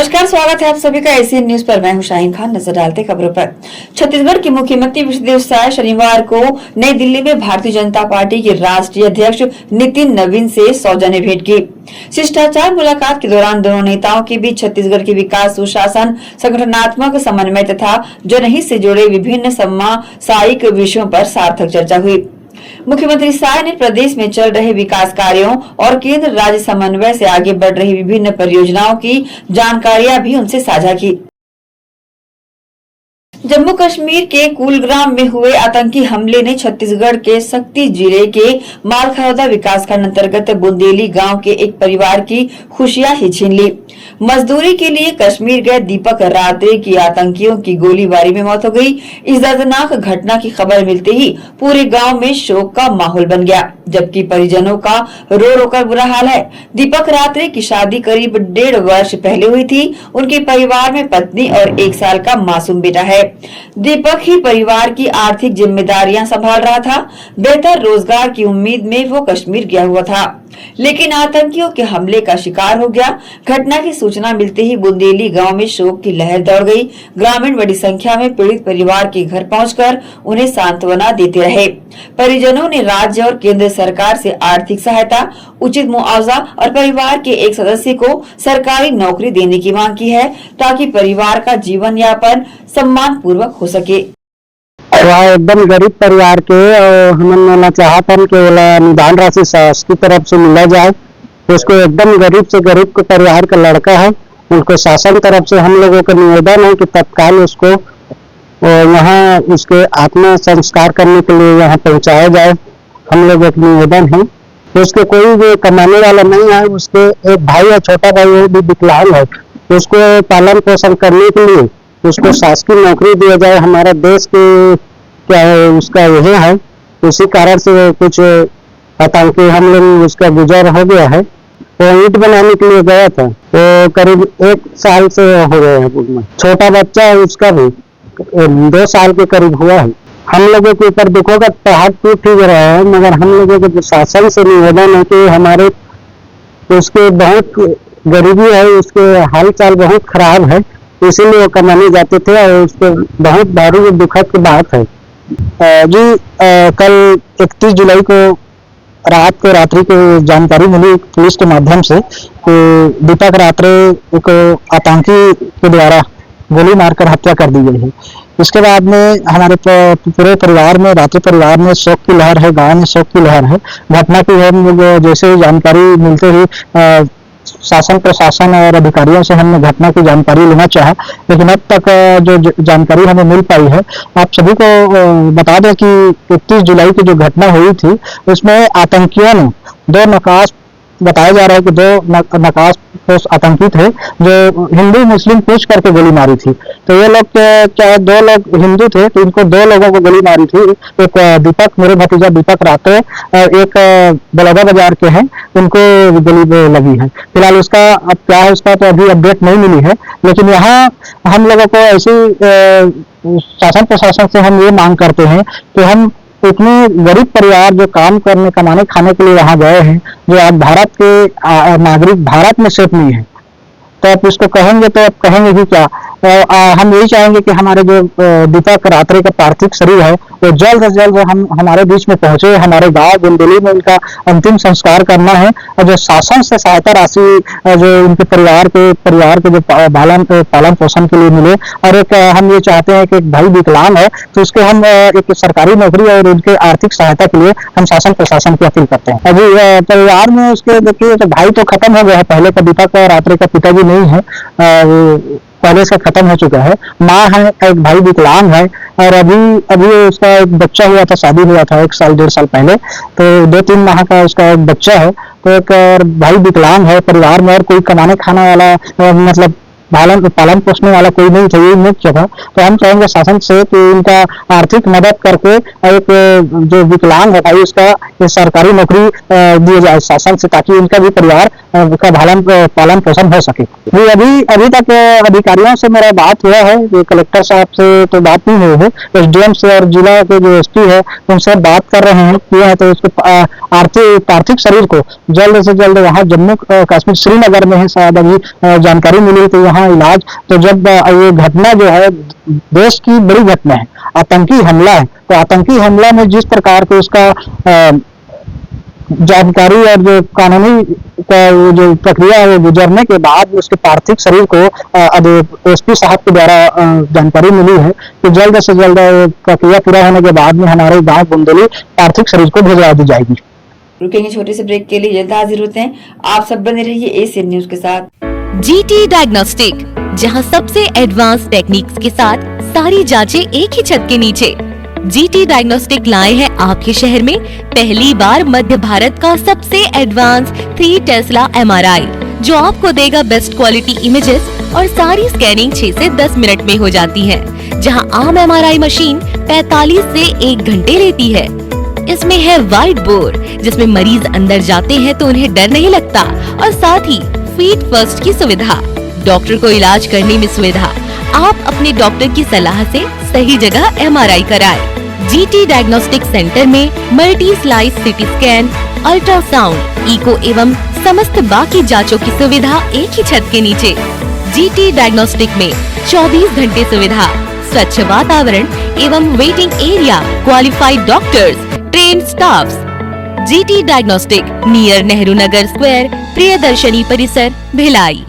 नमस्कार, स्वागत है आप सभी का एसीएन न्यूज पर। मैं हूं शाहीन खान। नजर डालते खबरों पर। छत्तीसगढ़ के मुख्यमंत्री विष्णुदेव साय शनिवार को नई दिल्ली में भारतीय जनता पार्टी के राष्ट्रीय अध्यक्ष नितिन नवीन से सौजन्य भेंट की। शिष्टाचार मुलाकात के दौरान दोनों नेताओं के बीच छत्तीसगढ़ के विकास, सुशासन, संगठनात्मक समन्वय तथा जनहित से जुड़े विभिन्न सामायिक विषयों पर सार्थक चर्चा हुई। मुख्यमंत्री साय ने प्रदेश में चल रहे विकास कार्यों और केंद्र राज्य समन्वय से आगे बढ़ रही विभिन्न परियोजनाओं की जानकारियां भी उनसे साझा की। जम्मू कश्मीर के कुलग्राम में हुए आतंकी हमले ने छत्तीसगढ़ के सक्ती जिले के मालखरौदा विकासखंड अंतर्गत बुंदेली गांव के एक परिवार की खुशियां ही छीन ली। मजदूरी के लिए कश्मीर गए दीपक रात्रे की आतंकियों की गोलीबारी में मौत हो गई। इस दर्दनाक घटना की खबर मिलते ही पूरे गांव में शोक का माहौल बन गया, जबकि परिजनों का रो रो कर बुरा हाल है। दीपक रात्रे की शादी करीब 1.5 वर्ष पहले हुई थी। उनके परिवार में पत्नी और 1 साल का मासूम बेटा है। दीपक ही परिवार की आर्थिक जिम्मेदारियां संभाल रहा था। बेहतर रोजगार की उम्मीद में वो कश्मीर गया हुआ था, लेकिन आतंकियों के हमले का शिकार हो गया। घटना की सूचना मिलते ही बुंदेली गांव में शोक की लहर दौड़ गई। ग्रामीण बड़ी संख्या में पीड़ित परिवार के घर पहुंचकर उन्हें सांत्वना देते रहे। परिजनों ने राज्य और केंद्र सरकार से आर्थिक सहायता, उचित मुआवजा और परिवार के एक सदस्य को सरकारी नौकरी देने की मांग की है, ताकि परिवार का जीवन यापन सम्मान पूर्वक हो सके। वह एकदम गरीब परिवार के हमने चाहता कि अनुदान राशि शासन की तरफ से मिला जाए। उसको एकदम गरीब से गरीब के परिवार का लड़का है। उनको शासन तरफ से हम लोगों का निवेदन है कि तत्काल उसको यहाँ उसके आत्मा संस्कार करने के लिए यहाँ पहुँचाया जाए। हम लोगों का निवेदन है। उसके कोई भी कमाने वाला नहीं है। उसके एक भाई है, छोटा भाई, वो भी विकलांग है। उसको पालन पोषण करने के लिए उसको शासकीय नौकरी दिया जाए। हमारा देश के क्या है उसका यही है। उसी कारण से कुछ आतंकी हमले में उसका गुजर हो गया है। वो ईंट बनाने के लिए गया था। तो करीब 1 साल से हो गया है। छोटा बच्चा है, उसका भी 2 साल के करीब हुआ है। हम लोगों के ऊपर दुखों का पहाड़ टूट ही रहा है, मगर हम लोगों के शासन से निवेदन है कि हमारे उसके बहुत गरीबी है, उसके हाल चाल बहुत खराब है, इसीलिए वो कमाने जाते थे और उसको बहुत भारी दुखद की बात है। जी कल 31 जुलाई को रात्रि को जानकारी मिली पुलिस के माध्यम से कि दीपक रात्रे को आतंकी के द्वारा गोली मारकर हत्या कर दी गई है। इसके बाद में हमारे पूरे परिवार में, रात्रि परिवार में शोक की लहर है, गांव में शोक की लहर है। घटना की हम जैसे जानकारी मिलते ही शासन प्रशासन और अधिकारियों से हमने घटना की जानकारी लेना चाहा, लेकिन अब तक जो जानकारी हमें मिल पाई है, आप सभी को बता दें कि 31 जुलाई की जो घटना हुई थी उसमें आतंकियों ने 2 नकाश, बताया जा रहा है कि 2 नकाश आतंकी थे जो हिंदू मुस्लिम पूछ करके गोली मारी थी। तो ये लोग क्या 2 लोग हिंदू थे, तो इनको 2 लोगों को गोली मारी थी। एक दीपक, मेरे भतीजा दीपक रात्रे, और एक बलौदा बाजार के हैं, उनको गोली लगी है। फिलहाल उसका अब क्या है उसका तो अभी अपडेट नहीं मिली है, लेकिन यहाँ हम लोगों को ऐसी शासन प्रशासन से हम ये मांग करते हैं कि हम इतनी गरीब परिवार जो काम करने कमाने खाने के लिए वहां गए हैं, जो आज भारत के नागरिक भारत में सेफ नहीं है, तो आप इसको कहेंगे तो आप कहेंगे कि क्या। हम यही चाहेंगे कि हमारे जो दीपक रात्रे का पार्थिव शरीर है वो जल्द से जल्द हमारे बीच में पहुंचे। हमारे गांव बुंदेली में उनका अंतिम संस्कार करना है, और जो शासन से सहायता राशि जो उनके परिवार के जो पालन पोषण के लिए मिले। और एक हम ये चाहते हैं कि एक भाई विकलांग है, तो उसके हम एक सरकारी नौकरी और उनके आर्थिक सहायता के लिए हम शासन प्रशासन की अपील करते हैं। अभी परिवार में उसके देखिए तो भाई तो खत्म हो गया है, पहले का दीपक रात्रे का पिताजी नहीं है, पहले से खत्म हो चुका है। माँ है, एक भाई विकलांग है, और अभी उसका एक बच्चा हुआ था, शादी हुआ था 1 साल 1.5 साल पहले, तो 2-3 माह का उसका एक बच्चा है। तो एक भाई विकलांग है परिवार में, और कोई कमाने खाने वाला मतलब पालन पोषने वाला कोई नहीं था, यही मुख्य था। तो हम चाहेंगे शासन से कि इनका आर्थिक मदद करके एक जो विकलांग है भाई उसका सरकारी नौकरी दी जाए शासन से, ताकि इनका भी परिवार का पालन पोषण हो सके। अभी तक अधिकारियों से मेरा बात हुआ है, कलेक्टर साहब से तो बात नहीं हुई है, एसडीएम से और जिला के जो एसपी है उनसे बात कर रहे हैं, किए हैं, तो उसको पार्थिव शरीर को जल्द से जल्द वहाँ जम्मू कश्मीर श्रीनगर में है शायद अभी जानकारी मिली थी वहाँ इलाज। तो जब ये घटना जो है देश की बड़ी घटना है, आतंकी हमला है, तो आतंकी हमला में जिस प्रकार के उसका जानकारी और जो कानूनी का जो प्रक्रिया है गुजरने के बाद उसके पार्थिव शरीर को एसपी साहब के द्वारा जानकारी मिली है कि जल्द से जल्द प्रक्रिया पूरा होने के बाद में हमारे गांव बुंदेली पार्थिव शरीर को भिजवा दी जाएगी। रुकेंगे छोटे से ब्रेक के लिए, जल्द हाजिर होते हैं। आप सब बने रहिए एशियन न्यूज के साथ। जीटी डायग्नोस्टिक, जहां सबसे एडवांस टेक्निक्स के साथ सारी जांचें एक ही छत के नीचे। जीटी डायग्नोस्टिक लाए हैं आपके शहर में पहली बार मध्य भारत का सबसे एडवांस 3 टेस्ला एमआरआई, जो आपको देगा बेस्ट क्वालिटी इमेजेस और सारी स्कैनिंग 6 से 10 मिनट में हो जाती है, जहां आम एमआरआई मशीन 45 से 1 घंटे लेती है। इसमें है व्हाइट बोर्ड, जिसमें मरीज अंदर जाते हैं तो उन्हें डर नहीं लगता, और साथ ही फीट फर्स्ट की सुविधा, डॉक्टर को इलाज करने में सुविधा। आप अपने डॉक्टर की सलाह से सही जगह एमआरआई कराएं। जीटी डायग्नोस्टिक सेंटर में multi slice CT scan, ultrasound, echo एवं समस्त बाकी जांचों की सुविधा एक ही छत के नीचे। जीटी डायग्नोस्टिक में 24 घंटे सुविधा, स्वच्छ वातावरण एवं waiting area, qualified doctors, train staffs. GT diagnostic, near Nehru Nagar square, Priyadarshini Parisar, Bhilai.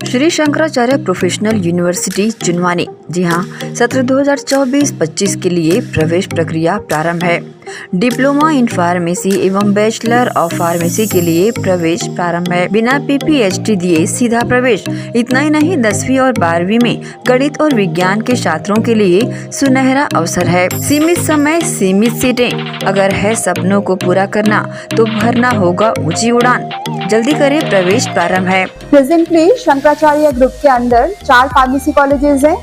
Shri Shankaracharya professional university Junwani, जी हाँ, सत्र 2024-25 के लिए प्रवेश प्रक्रिया प्रारंभ है। डिप्लोमा इन फार्मेसी एवं बैचलर ऑफ फार्मेसी के लिए प्रवेश प्रारंभ है। बिना PPHD दिए सीधा प्रवेश। इतना ही नहीं, 10वीं और 12वीं में गणित और विज्ञान के छात्रों के लिए सुनहरा अवसर है। सीमित समय, सीमित सीटें। अगर है सपनों को पूरा करना तो भरना होगा ऊंची उड़ान। जल्दी करें, प्रवेश प्रारंभ है। प्रेजेंटली शंकराचार्य ग्रुप के अंदर 4 फार्मेसी कॉलेजेस हैं।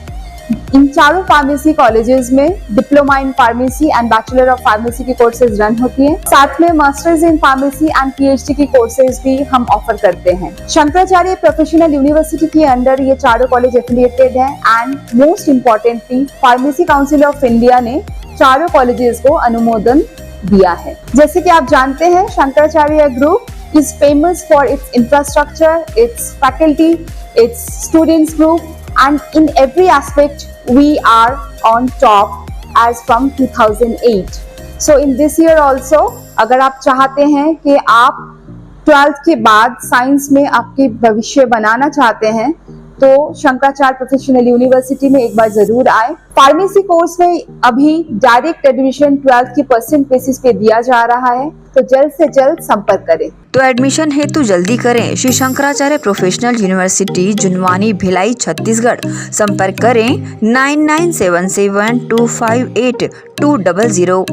इन चारों फार्मेसी कॉलेजेस में diploma in pharmacy and bachelor of pharmacy की कोर्सेज रन होती हैं। साथ में masters in pharmacy and PhD की कोर्सेज भी हम ऑफर करते हैं। शंकराचार्य प्रोफेशनल यूनिवर्सिटी के अंदर ये चारों कॉलेज एफिलिएटेड हैं and most importantly pharmacy council of India ने चारों कॉलेजेस को अनुमोदन दिया है। जैसे कि आप जानते हैं, Shankaracharya group is famous for its infrastructure, its faculty, its students group, and in every aspect we are on top as from 2008. So in this year also, अगर आप चाहते हैं कि आप 12th के बाद साइंस में आपके भविष्य बनाना चाहते हैं, तो शंकराचार्य प्रोफेशनल यूनिवर्सिटी में एक बार जरूर आए। फार्मेसी कोर्स में अभी डायरेक्ट एडमिशन 12th की परसेंट बेसिस पे दिया जा रहा है, तो जल्द से जल्द संपर्क करें। तो एडमिशन हेतु जल्दी करें श्री शंकराचार्य प्रोफेशनल यूनिवर्सिटी जुनवानी भिलाई छत्तीसगढ़। संपर्क करें 9977258200।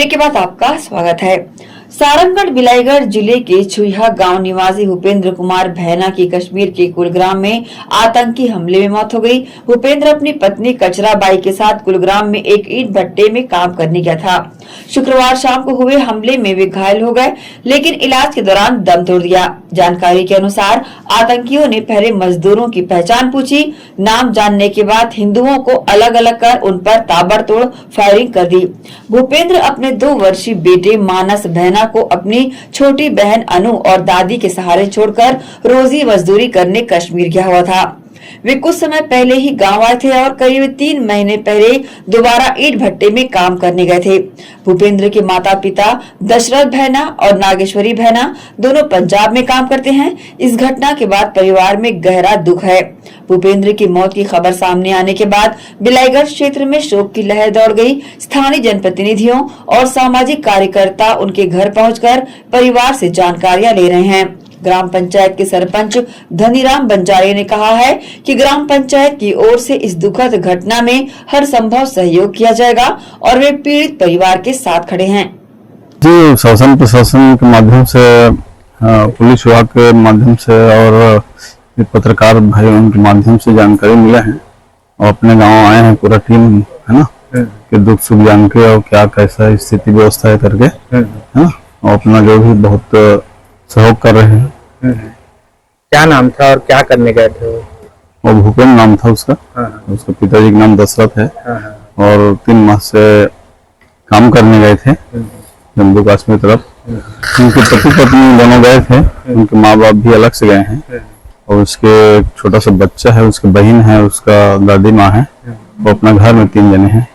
के बाद आपका स्वागत है। सारंगगढ़ बिलाईगढ़ जिले के छुईहा गांव निवासी भूपेंद्र कुमार भैना की कश्मीर के कुलग्राम में आतंकी हमले में मौत हो गई। भूपेंद्र अपनी पत्नी कचरा बाई के साथ कुलग्राम में एक ईंट भट्टे में काम करने गया था। शुक्रवार शाम को हुए हमले में वे घायल हो गए, लेकिन इलाज के दौरान दम तोड़ दिया। जानकारी के अनुसार आतंकियों ने पहले मजदूरों की पहचान पूछी। नाम जानने के बाद हिंदुओं को अलग अलग कर उन पर ताबड़तोड़ फायरिंग कर दी। भूपेंद्र अपने 2 वर्षीय बेटे मानस भैना को अपनी छोटी बहन अनु और दादी के सहारे छोड़कर रोजी मजदूरी करने कश्मीर गया हुआ था। वे कुछ समय पहले ही गांव आए थे और करीब 3 महीने पहले दोबारा ईंट भट्टे में काम करने गए थे। भूपेंद्र के माता पिता दशरथ भैना और नागेश्वरी भैना दोनों पंजाब में काम करते हैं। इस घटना के बाद परिवार में गहरा दुख है। भूपेंद्र की मौत की खबर सामने आने के बाद बिलाईगढ़ क्षेत्र में शोक की लहर दौड़ गई। स्थानीय जनप्रतिनिधियों और सामाजिक कार्यकर्ता उनके घर पहुंचकर परिवार से जानकारियां ले रहे हैं। ग्राम पंचायत के सरपंच धनीराम बंजारे ने कहा है कि ग्राम पंचायत की ओर से इस दुखद घटना में हर संभव सहयोग किया जाएगा और वे पीड़ित परिवार के साथ खड़े हैं। जी, शासन प्रशासन के माध्यम से, पुलिस विभाग के माध्यम से और पत्रकार भाइयों के माध्यम से जानकारी मिला है और अपने गांव आए हैं पूरा टीम, है ना, कि दुख सुख जान के और क्या कैसा स्थिति व्यवस्था है करके, है ना, और अपना जो भी बहुत सहयोग कर रहे हैं। क्या नाम था और क्या करने गए थे वो भूपेन नाम था उसका। उसके पिताजी का नाम दशरथ है और 3 माह से काम करने गए थे जम्मू कश्मीर तरफ। उनके पति पत्नी दोनों गए थे, उनके माँ बाप भी अलग से गए हैं और उसके छोटा सा बच्चा है, उसकी बहन है, उसका दादी माँ है, वो अपना घर में 3 जने हैं।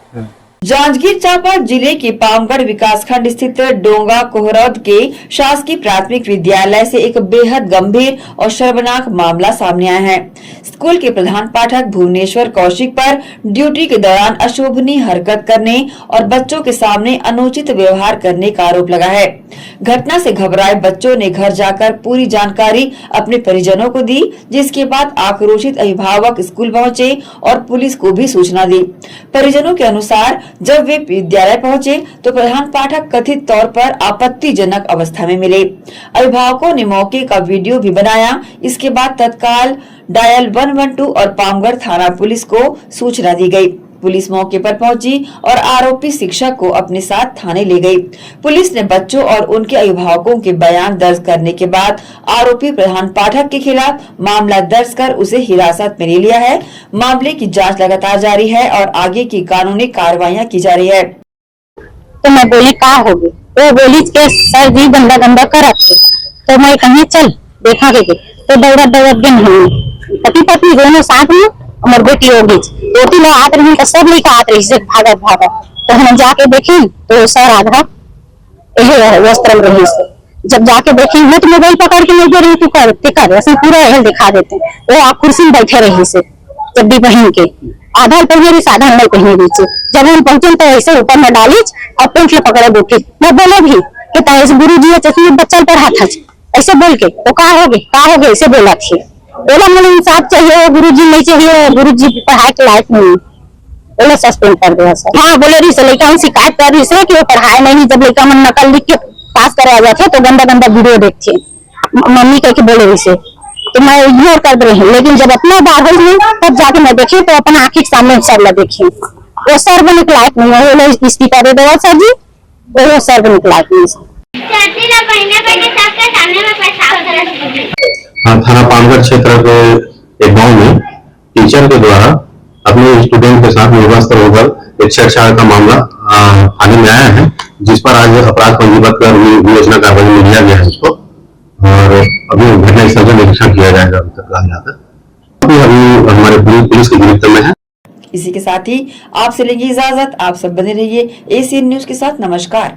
जांजगीर चांपा जिले के पामगढ़ विकासखंड स्थित डोंगा कोहरौद के शासकीय प्राथमिक विद्यालय से एक बेहद गंभीर और शर्मनाक मामला सामने आया है। स्कूल के प्रधान पाठक भुवनेश्वर कौशिक पर ड्यूटी के दौरान अशोभनीय हरकत करने और बच्चों के सामने अनुचित व्यवहार करने का आरोप लगा है। घटना से घबराए बच्चों ने घर जाकर पूरी जानकारी अपने परिजनों को दी, जिसके बाद आक्रोशित अभिभावक स्कूल पहुंचे और पुलिस को भी सूचना दी। परिजनों के अनुसार जब वे विद्यालय पहुंचे तो प्रधान पाठक कथित तौर पर आपत्तिजनक अवस्था में मिले। अभिभावकों ने मौके का वीडियो भी बनाया। इसके बाद तत्काल डायल 112 और पामगढ़ थाना पुलिस को सूचना दी गई। पुलिस मौके पर पहुंची और आरोपी शिक्षक को अपने साथ थाने ले गई। पुलिस ने बच्चों और उनके अभिभावकों के बयान दर्ज करने के बाद आरोपी प्रधान पाठक के खिलाफ मामला दर्ज कर उसे हिरासत में ले लिया है। मामले की जांच लगातार जारी है और आगे की कानूनी कार्रवाइयां की जा रही है। तो मैं बोली का होगी, वो बोली के सर जी गंदा गंदा कर रखे, तो मैं कहीं चल देखा के तो दौड़ा गए हम पति पत्नी दोनों साथ में, हमारे बेटी होगी 2-3 लोग हाथ रही, सब लेकर हाथ रही से भागा तो हम जाके देखे तो सर आधा वस्त्र में रही से। जब जाके देखे मैं तो मोबाइल पकड़ के नहीं दे रही कर ऐसे पूरा हेल दिखा देते। वो आप कुर्सी में बैठे रही से चड्डी पहन के, आधा पहने रही आधा नहीं पहने रही से। जब हम पहुंचे तो ऐसे ऊपर में डाली और पेंट पकड़े बैठे। मैं बोले भी कि तैसे गुरु जी चश्मे बच्चा पढ़ा था ऐसे बोल के, तो का हो गए ऐसे बोला थी। बोला मुझे इंसाफ चाहिए, गुरुजी नहीं चाहिए, गुरुजी पढ़ाई के लायक नहीं, बोले सस्पेंड कर दिया सर। हाँ बोले रही से लड़का शिकायत कर रही से कि वो पढ़ाई नहीं। जब लड़का मन नकल लिख के पास कराया जाते तो गंदा वीडियो देखते मम्मी कह के बोले रही से, तो मैं इग्नोर कर रही हूँ। लेकिन जब अपना बात हुई तब जाके मैं देखी तो अपना आँखी के सामने सर ला देखी, वो सर बनने के लायक नहीं है। वो इस्तीफा दे देगा सर जी, वो सर बनने के लायक नहीं। थाना पामगढ़ क्षेत्र के एक गांव में टीचर के द्वारा अपने स्टूडेंट के साथ निर्वास्त्र होकर एक छेड़छाड़ का मामला थाने में आया है, जिस पर आज अपराध पंजीबद्ध कर विवेचना कार्रवाई में लिया गया है उसको, और अभी घटना स्थल का निरीक्षण किया जाएगा। अभी तक कहा जाता है अभी हमारे पुलिस की गिरफ्त में है। इसी के साथ ही आपसे लेंगे इजाजत। आप सब बने रहिए एसीएन न्यूज के साथ। नमस्कार।